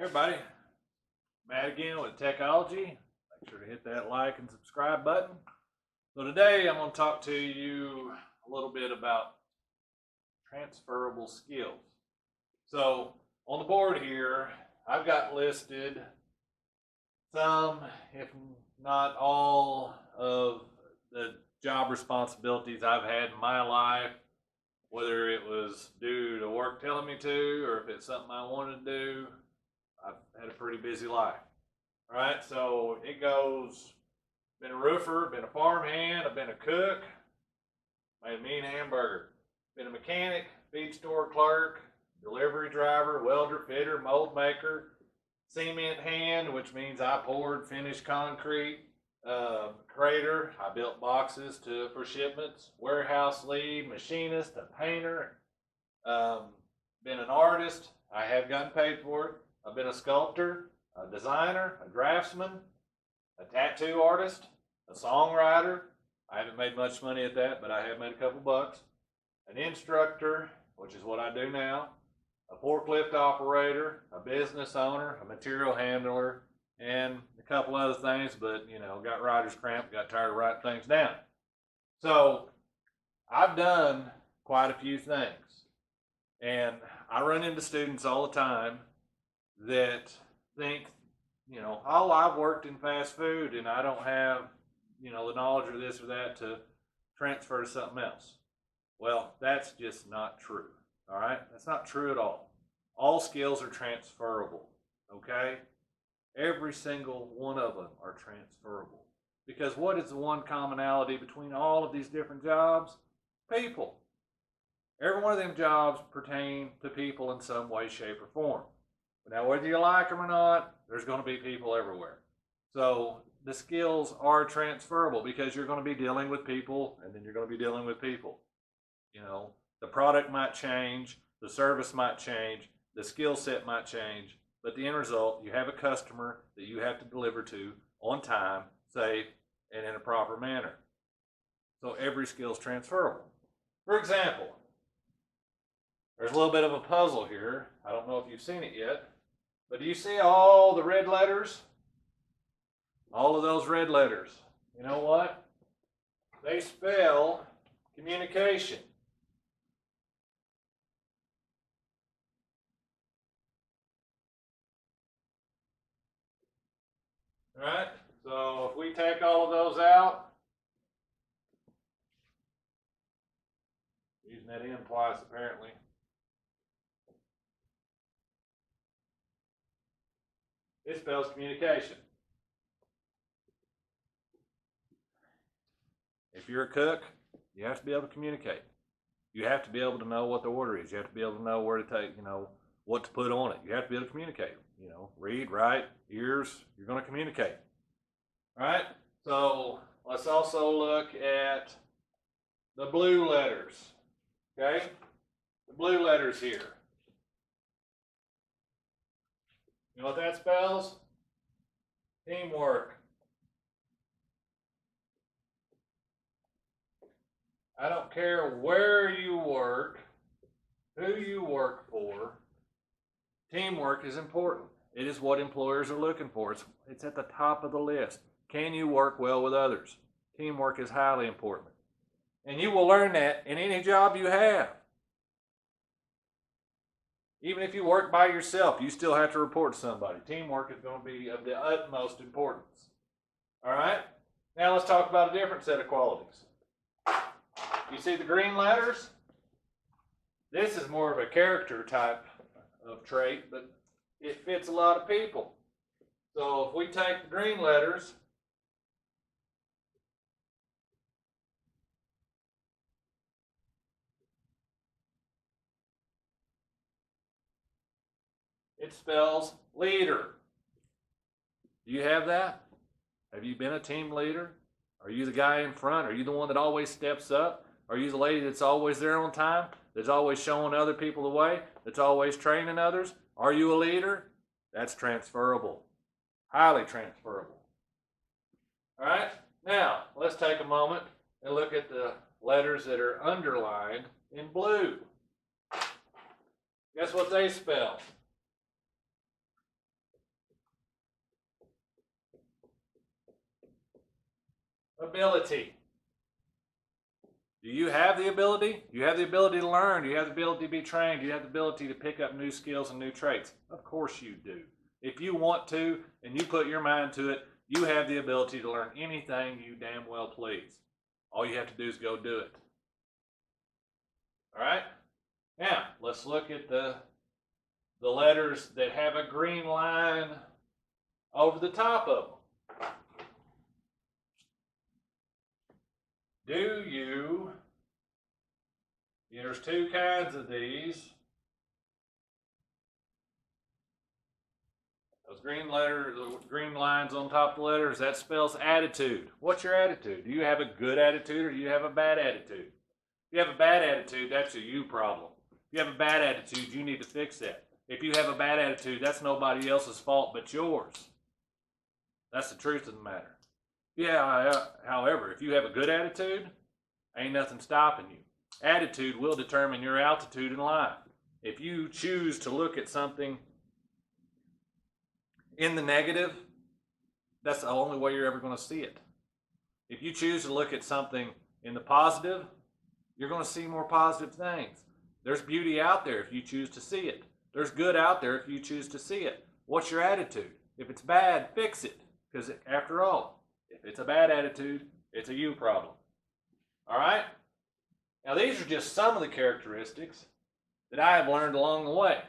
Hey everybody, Matt again with Techology. Make sure to hit that like and subscribe button. So today I'm going to talk to you a little bit about transferable skills. So on the board here, I've got listed some, if not all, of the job responsibilities I've had in my life, whether it was due to work telling me to, or if it's something I wanted to do. I've had a pretty busy life. All right, so it goes, been a roofer, been a farmhand, I've been a cook, made a mean hamburger, been a mechanic, feed store clerk, delivery driver, welder, fitter, mold maker, cement hand, which means I poured finished concrete, crater, I built boxes for shipments, warehouse lead, machinist, a painter, been an artist, I have gotten paid for it. I've been a sculptor, a designer, a draftsman, a tattoo artist, a songwriter. I haven't made much money at that, but I have made a couple bucks. An instructor, which is what I do now. A forklift operator, a business owner, a material handler, and a couple other things, but got writer's cramp, got tired of writing things down. So I've done quite a few things. And I run into students all the time that think, oh, I've worked in fast food and I don't have, the knowledge or this or that to transfer to something else. Well, that's just not true. All right. That's not true at all. All skills are transferable. Okay. Every single one of them are transferable. Because what is the one commonality between all of these different jobs? People. Every one of them jobs pertain to people in some way, shape, or form. Now, whether you like them or not, there's going to be people everywhere. So the skills are transferable because you're going to be dealing with people, and then you're going to be dealing with people. The product might change, the service might change, the skill set might change, but the end result, you have a customer that you have to deliver to on time, safe, and in a proper manner. So every skill is transferable. For example, there's a little bit of a puzzle here. I don't know if you've seen it yet, but do you see all the red letters? All of those red letters. You know what? They spell communication. All right? So if we take all of those out, using that N twice apparently. It spells communication. If you're a cook, you have to be able to communicate. You have to be able to know what the order is. You have to be able to know where to take, what to put on it. You have to be able to communicate. Read, write, ears, you're going to communicate. All right? So let's also look at the blue letters. Okay? The blue letters here. You know what that spells? Teamwork. I don't care where you work, who you work for, teamwork is important. It is what employers are looking for. It's at the top of the list. Can you work well with others? Teamwork is highly important. And you will learn that in any job you have. Even if you work by yourself, you still have to report to somebody. Teamwork is going to be of the utmost importance. All right? Now let's talk about a different set of qualities. You see the green letters? This is more of a character type of trait, but it fits a lot of people. So if we take the green letters, it spells leader. Do you have that? Have you been a team leader? Are you the guy in front? Are you the one that always steps up? Are you the lady that's always there on time? That's always showing other people the way? That's always training others? Are you a leader? That's transferable. Highly transferable. All right? Now, let's take a moment and look at the letters that are underlined in blue. Guess what they spell? ability. Do you have the ability? Do you have the ability to learn? Do you have the ability to be trained? Do you have the ability to pick up new skills and new traits? Of course you do. If you want to and you put your mind to it, you have the ability to learn anything you damn well please. All you have to do is go do it. All right? Now, let's look at the letters that have a green line over the top of them. Do you, there's two kinds of these. Those green letters, green lines on top of the letters, that spells attitude. What's your attitude? Do you have a good attitude or do you have a bad attitude? If you have a bad attitude, that's a you problem. If you have a bad attitude, you need to fix that. If you have a bad attitude, that's nobody else's fault but yours. That's the truth of the matter. Yeah, however, if you have a good attitude, ain't nothing stopping you. Attitude will determine your altitude in life. If you choose to look at something in the negative, that's the only way you're ever going to see it. If you choose to look at something in the positive, you're going to see more positive things. There's beauty out there if you choose to see it. There's good out there if you choose to see it. What's your attitude? If it's bad, fix it. Because after all, if it's a bad attitude, it's a you problem. All right? Now, these are just some of the characteristics that I have learned along the way.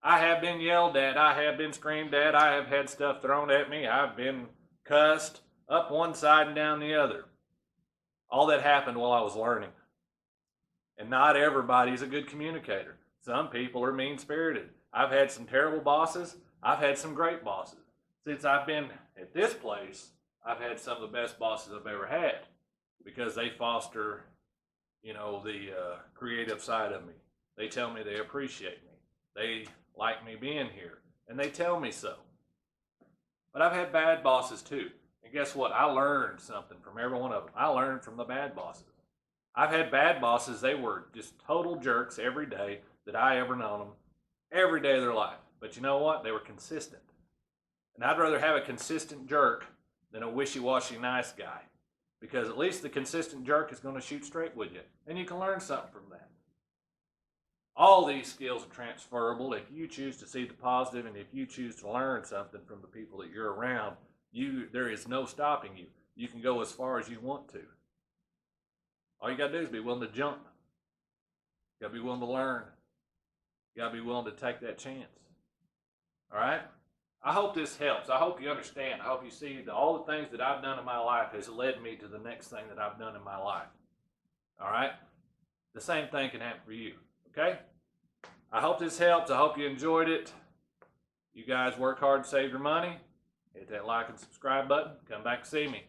I have been yelled at. I have been screamed at. I have had stuff thrown at me. I've been cussed up one side and down the other. All that happened while I was learning. And not everybody's a good communicator. Some people are mean-spirited. I've had some terrible bosses. I've had some great bosses. Since I've been at this place, I've had some of the best bosses I've ever had because they foster, the creative side of me. They tell me they appreciate me. They like me being here, and they tell me so. But I've had bad bosses too. And guess what? I learned something from every one of them. I learned from the bad bosses. I've had bad bosses. They were just total jerks every day that I ever known them, every day of their life. But you know what? They were consistent. And I'd rather have a consistent jerk than a wishy-washy nice guy. Because at least the consistent jerk is going to shoot straight with you. And you can learn something from that. All these skills are transferable if you choose to see the positive and if you choose to learn something from the people that you're around. There is no stopping you. You can go as far as you want to. All you got to do is be willing to jump. You got to be willing to learn. You got to be willing to take that chance. All right? I hope this helps. I hope you understand. I hope you see that all the things that I've done in my life has led me to the next thing that I've done in my life. All right? The same thing can happen for you. Okay? I hope this helps. I hope you enjoyed it. You guys work hard to save your money. Hit that like and subscribe button. Come back and see me.